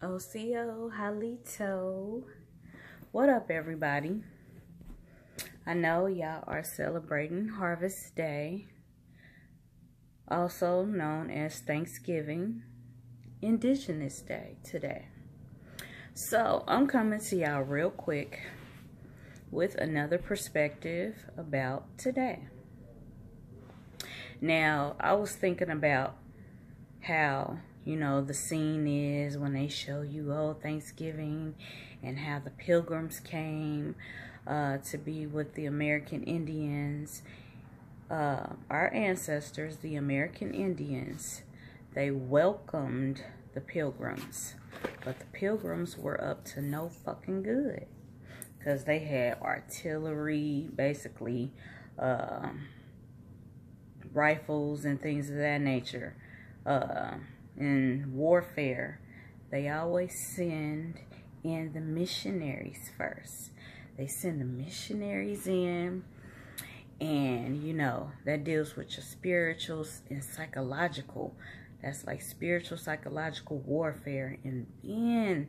Osio Halito. What up, everybody? I know y'all are celebrating Harvest Day, also known as Thanksgiving, Indigenous Day today. So I'm coming to y'all real quick with another perspective about today. Now, I was thinking about how, the scene is when they show you, Thanksgiving, and how the Pilgrims came to be with the American Indians. Our ancestors, the American Indians, they welcomed the Pilgrims. But the Pilgrims were up to no fucking good. Because they had artillery, basically, rifles and things of that nature. In warfare, they always send in the missionaries first. They send the missionaries in, and that deals with your spiritual and psychological. That's like spiritual, psychological warfare, and then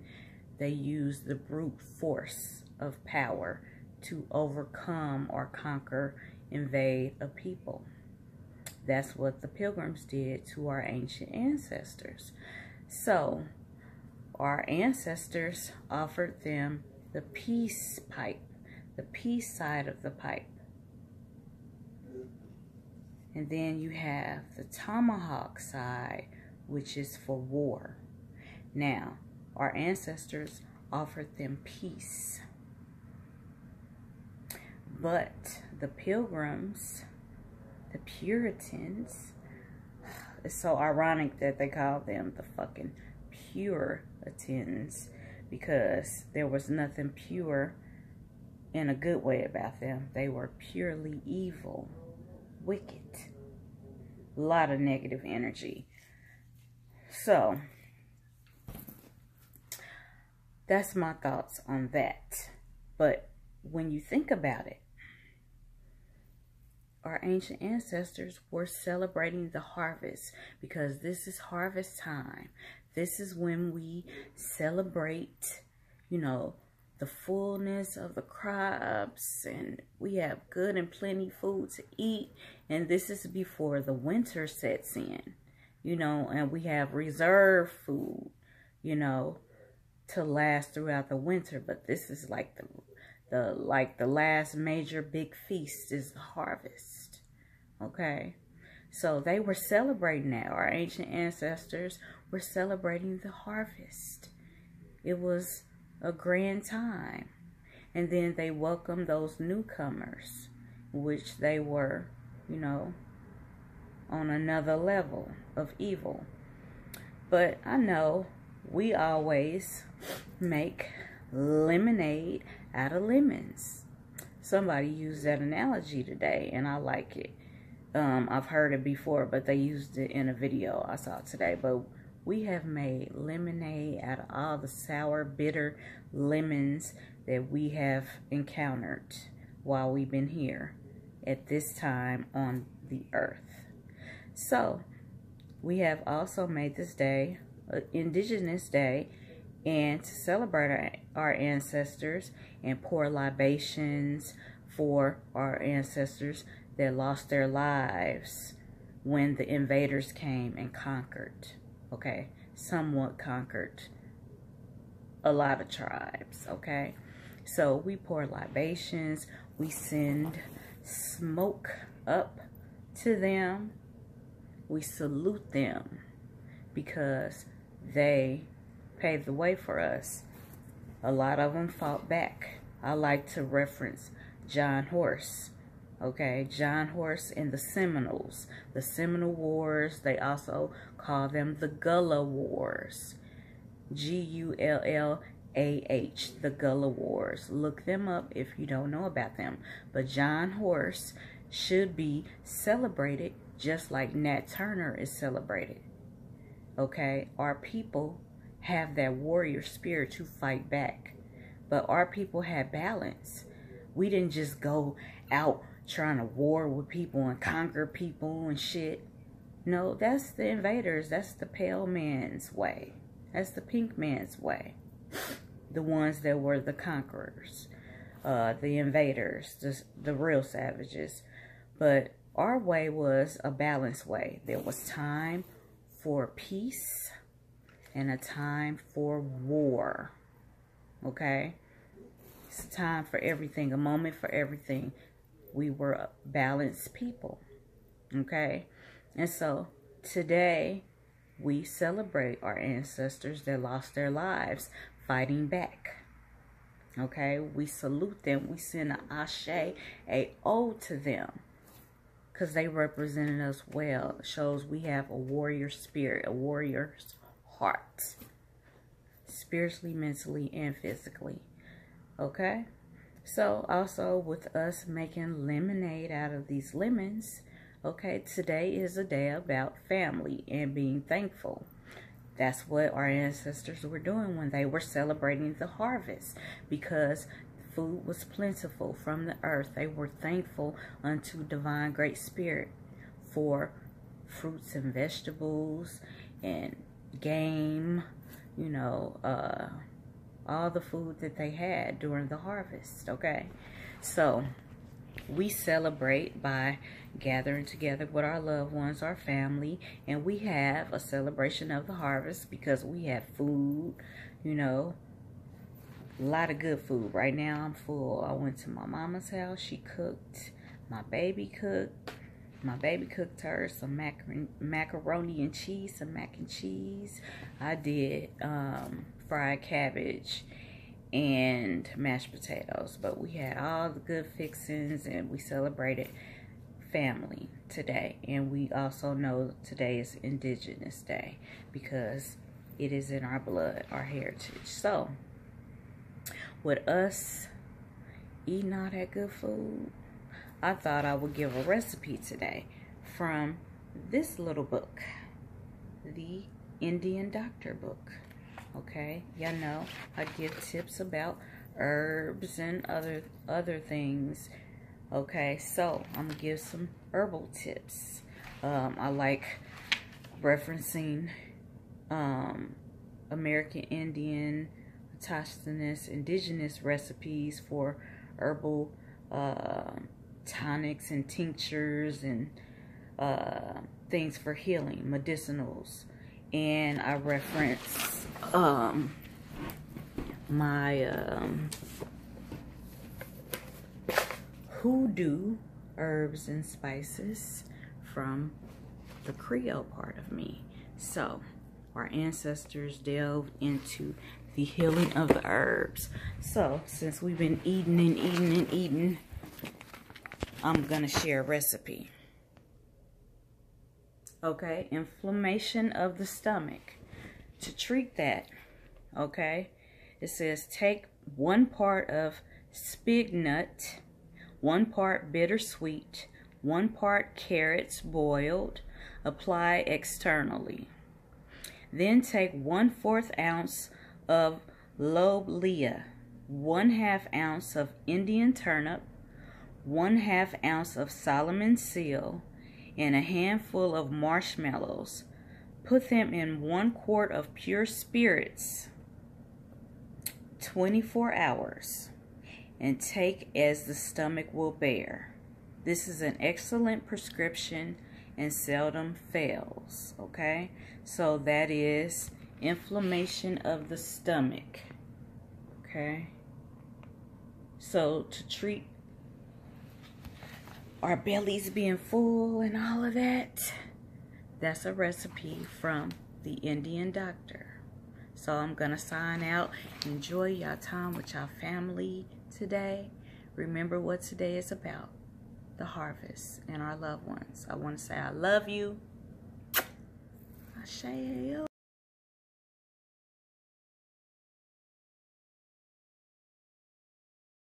they use the brute force of power to overcome or conquer, invade a people. That's what the Pilgrims did to our ancient ancestors. So, our ancestors offered them the peace pipe, the peace side of the pipe. And then you have the tomahawk side, which is for war. Now, our ancestors offered them peace. But the Pilgrims, the Puritans, it's so ironic that they call them the fucking Puritans, because there was nothing pure in a good way about them. They were purely evil, wicked, a lot of negative energy. So that's my thoughts on that. But when you think about it, our ancient ancestors were celebrating the harvest, because this is harvest time. This is when we celebrate, the fullness of the crops, and we have good and plenty food to eat. And this is before the winter sets in, and we have reserve food, to last throughout the winter. But this is like the last major big feast is the harvest. Okay, so they were celebrating that. Our ancient ancestors were celebrating the harvest. It was a grand time. And then they welcomed those newcomers, which they were, on another level of evil. But I know we always make lemonade out of lemons. Somebody used that analogy today, and I like it. I've heard it before, but they used it in a video I saw today. But we have made lemonade out of all the sour, bitter lemons that we have encountered while we've been here at this time on the earth. So we have also made this day Indigenous Day, and to celebrate our ancestors and pour libations for our ancestors that lost their lives when the invaders came and conquered. Okay, somewhat conquered a lot of tribes. Okay, so we pour libations, we send smoke up to them, we salute them, because they paved the way for us. A lot of them fought back. I like to reference John Horse. Okay, John Horse and the Seminoles. The Seminole Wars, they also call them the Gullah Wars. Gullah, the Gullah Wars. Look them up if you don't know about them. But John Horse should be celebrated just like Nat Turner is celebrated. Okay, our people have that warrior spirit to fight back. But our people had balance. We didn't just go out trying to war with people and conquer people and shit. No, that's the invaders. That's the pale man's way. That's the pink man's way. The ones that were the conquerors, the invaders, the real savages. But our way was a balanced way. There was time for peace and a time for war. Okay? It's a time for everything, a moment for everything. We were a balanced people. Okay? And so today we celebrate our ancestors that lost their lives fighting back. Okay? We salute them. We send an ashe, a ode to them. Because they represented us well. It shows we have a warrior spirit, a warrior's heart. Spiritually, mentally, and physically. Okay? So, also with us making lemonade out of these lemons, okay, today is a day about family and being thankful. That's what our ancestors were doing when they were celebrating the harvest, because food was plentiful from the earth. They were thankful unto divine great spirit for fruits and vegetables and game, you know, all the food that they had during the harvest. Okay, so we celebrate by gathering together with our loved ones, our family, and we have a celebration of the harvest because we have food, you know, a lot of good food. Right now I'm full. I went to my mama's house. She cooked. My baby cooked. My baby cooked her some macaroni and cheese, some mac and cheese. I did fried cabbage and mashed potatoes. But we had all the good fixings and we celebrated family today. And we also know today is Indigenous Day because it is in our blood, our heritage. So, with us eating all that good food, I thought I would give a recipe today from this little book, the Indian Doctor book. Okay, y'all know I give tips about herbs and other things. Okay, so I'm gonna give some herbal tips. I like referencing American Indian, indigenous recipes for herbal tonics and tinctures and things for healing, medicinals. And I reference my hoodoo herbs and spices from the Creole part of me. So our ancestors delved into the healing of the herbs. So since we've been eating and eating and eating, I'm gonna share a recipe. Okay, inflammation of the stomach. To treat that, okay, it says take 1 part of spignut, 1 part bittersweet, 1 part carrots boiled, apply externally. Then take 1/4 ounce of lobelia, 1/2 ounce of Indian turnip, 1/2 ounce of Solomon seal, and a handful of marshmallows. Put them in 1 quart of pure spirits, 24 hours, and take as the stomach will bear. This is an excellent prescription and seldom fails. Okay, so that is inflammation of the stomach. Okay, so to treat our bellies being full and all of that, that's a recipe from the Indian Doctor. So I'm gonna sign out. Enjoy your time with your family today. Remember what today is about, the harvest and our loved ones. I want to say I love you. Ashe.